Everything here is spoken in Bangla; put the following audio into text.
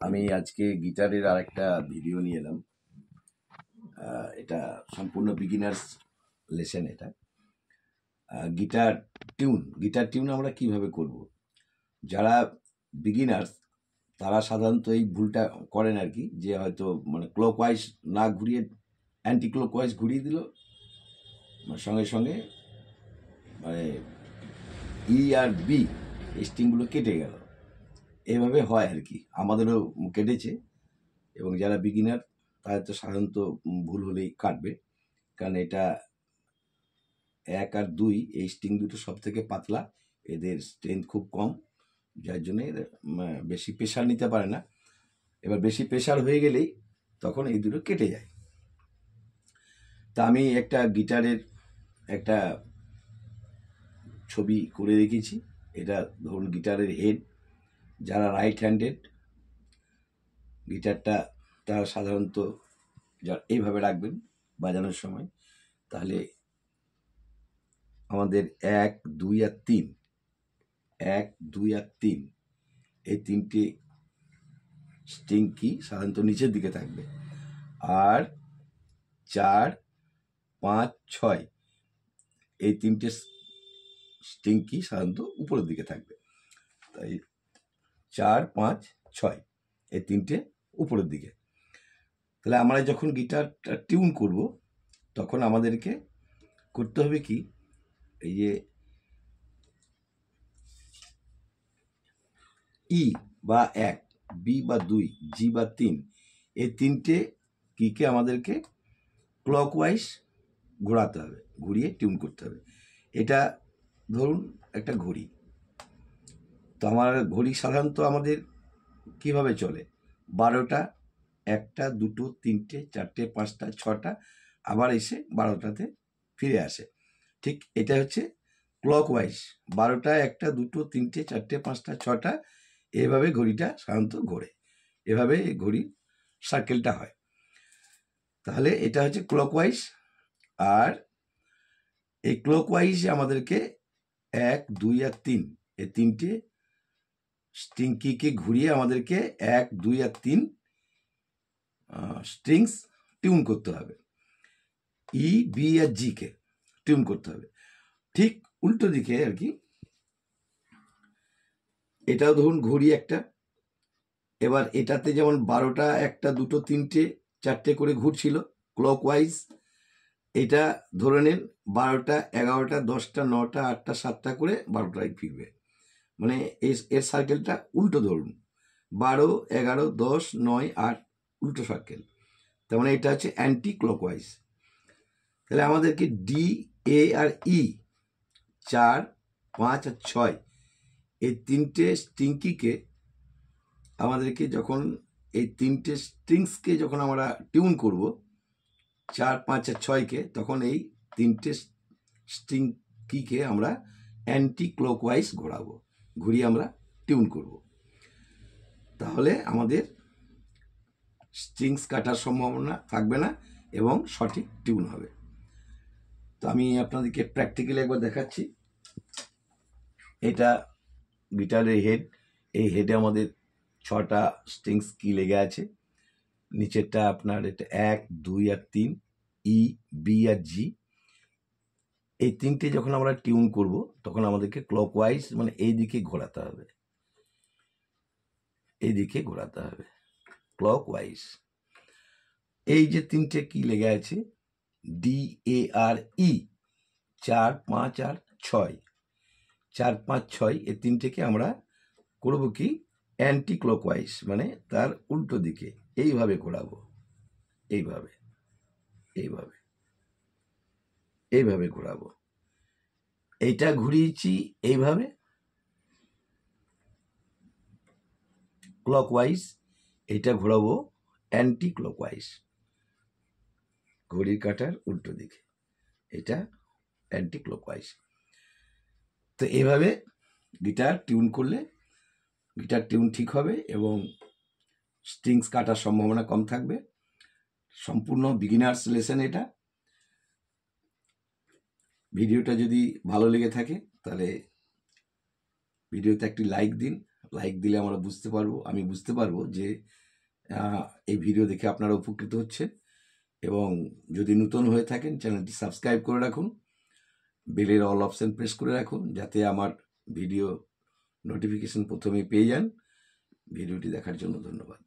আমি আজকে গিটারের আরেকটা ভিডিও নিয়ে এলাম। এটা সম্পূর্ণ বিগিনার্স লেসন। এটা গিটার টিউন আমরা কিভাবে করব। যারা বিগিনার্স তারা সাধারণত এই ভুলটা করেন আর কি, যে হয়তো মানে ক্লকওয়াইজ না ঘুরিয়ে অ্যান্টি ক্লকওয়াইজ ঘুরিয়ে দিল, সঙ্গে সঙ্গে মানে ই আর বি স্ট্রিংগুলো কেটে গেল। এভাবে হয় আর কি, আমাদেরও কেটেছে। এবং যারা বিগিনার তাদের তো সাধারণত ভুল হলেই কাটবে, কারণ এটা 1 আর 2 এই স্ট্রিং দুটো সব থেকে পাতলা, এদের স্ট্রেংথ খুব কম, যার জন্য বেশি প্রেশার নিতে পারে না। এবার বেশি প্রেশার হয়ে গেলেই তখন এই দুটো কেটে যায়। তা আমি একটা গিটারের একটা ছবি করে রেখেছি। এটা ধরুন গিটারের হেড। যারা রাইট হ্যান্ডেড গিটারটা তারা সাধারণত এইভাবে রাখবেন বাজানোর সময়। তাহলে আমাদের 1, 2 আর 3, 1, 2 আর 3 এই তিনটে স্ট্রিং কি সাধারণত নিচের দিকে থাকবে, আর 4, 5, 6 এই তিনটে স্ট্রিং কি সাধারণত উপরের দিকে থাকবে। তাই 4, 5, 6 এই তিনটে উপরের দিকে। তাহলে আমরা যখন গিটারটা টিউন করব তখন আমাদেরকে করতে হবে কি, এই যে ই বা 1, বি বা 2, জি বা 3 এই তিনটে কিকে আমাদেরকে ক্লকওয়াইজ ঘোরাতে হবে, ঘুরিয়ে টিউন করতে হবে। এটা ধরুন একটা ঘড়ি। তো আমার ঘড়ি সাধারণত আমাদের কিভাবে চলে, 12টা, 1টা, 2টো, 3টে, 4টে, 5টা, 6টা, আবার এসে 12টাতে ফিরে আসে। ঠিক এটা হচ্ছে ক্লকওয়াইজ। 12টা, 1টা, 2টো, 3টে, 4টে, 5টা, 6টা এভাবে ঘড়িটা সাধারণত ঘোরে। এভাবে এই ঘড়ির সার্কেলটা হয়। তাহলে এটা হচ্ছে ক্লকওয়াইজ। আর এই ক্লকওয়াইজ আমাদেরকে 1, 2 আর 3 এই তিনটে স্ট্রিং কিকে ঘুরিয়ে আমাদেরকে 1, 2 আর 3 স্ট্রিংস টিউন করতে হবে। ই, বি আর জি কে টিউন করতে হবে। ঠিক উল্টো দিকে আর কি, এটাও ধরুন ঘড়ি একটা। এবার এটাতে যেমন 12টা, 1টা, 2টো, 3টে, 4টে করে ঘুরছিল ক্লকওয়াইজ, এটা ধরে নেন 12টা, 11টা, 10টা, 9টা, 8টা, 7টা করে 12টায় ফিরবে। মানে এর সার্কেলটা উল্টো ধরুন, 12, 11, 10, 9, 8 উল্টো সার্কেল। তার মানে এটা হচ্ছে অ্যান্টি ক্লকওয়াইজ। তাহলে আমাদেরকে ডি, এ আর ই, 4, 5 আর 6 এই তিনটে স্ট্রিংকিকে আমাদেরকে যখন এই তিনটে স্ট্রিংসকে যখন আমরা টিউন করব 4, 5 আর 6কে, তখন এই তিনটে স্ট্রিং কিকে আমরা অ্যান্টি ক্লকওয়াইজ ঘোরাবো, ঘুরিয়ে আমরা টিউন করব। তাহলে আমাদের স্ট্রিংস কাটার সম্ভাবনা থাকবে না এবং সঠিক টিউন হবে। তো আমি আপনাদেরকে প্র্যাকটিক্যালি একবার দেখাচ্ছি। এটা গিটারের হেড। এই হেডে আমাদের 6টা স্ট্রিংস কি লেগে আছে। নিচেরটা আপনার এটা 1, 2 আর 3, ই, বি আর জি। এই তিনটে যখন আমরা টিউন করব তখন আমাদেরকে ক্লকওয়াইজ মানে এই দিকে ঘোরাতে হবে, এই দিকে ঘোরাতে হবে ক্লকওয়াইজ। এই যে তিনটে কি লেগে আছে ডি, এ আর ই, 4, 5 আর 6, 4, 5, 6 এই তিনটেকে আমরা করব কি অ্যান্টি ক্লকওয়াইজ, মানে তার উল্টো দিকে এইভাবে ঘোরাবো, এইভাবে এইভাবে এইভাবে ঘোরাবো। এইটা ঘুরিয়েছি এইভাবে ক্লকওয়াইজ, এইটা ঘোরাবো অ্যান্টি ক্লকওয়াইজ, ঘড়ির কাঁটার উল্টো দিকে, এটা অ্যান্টি ক্লকওয়াইজ। তো এইভাবে গিটার টিউন করলে গিটার টিউন ঠিক হবে এবং স্ট্রিংস কাটার সম্ভাবনা কম থাকবে। সম্পূর্ণ বিগিনার্স লেসন এটা। ভিডিওটা যদি ভালো লেগে থাকে তাহলে ভিডিওতে একটি লাইক দিন, লাইক দিলে আমরা আমি বুঝতে পারবো যে এই ভিডিও দেখে আপনারা উপকৃত হচ্ছেন। এবং যদি নতুন হয়ে থাকেন চ্যানেলটি সাবস্ক্রাইব করে রাখুন, বেলের অল অপশন প্রেস করে রাখুন, যাতে আমার ভিডিও নোটিফিকেশন প্রথমে পেয়ে যান। ভিডিওটি দেখার জন্য ধন্যবাদ।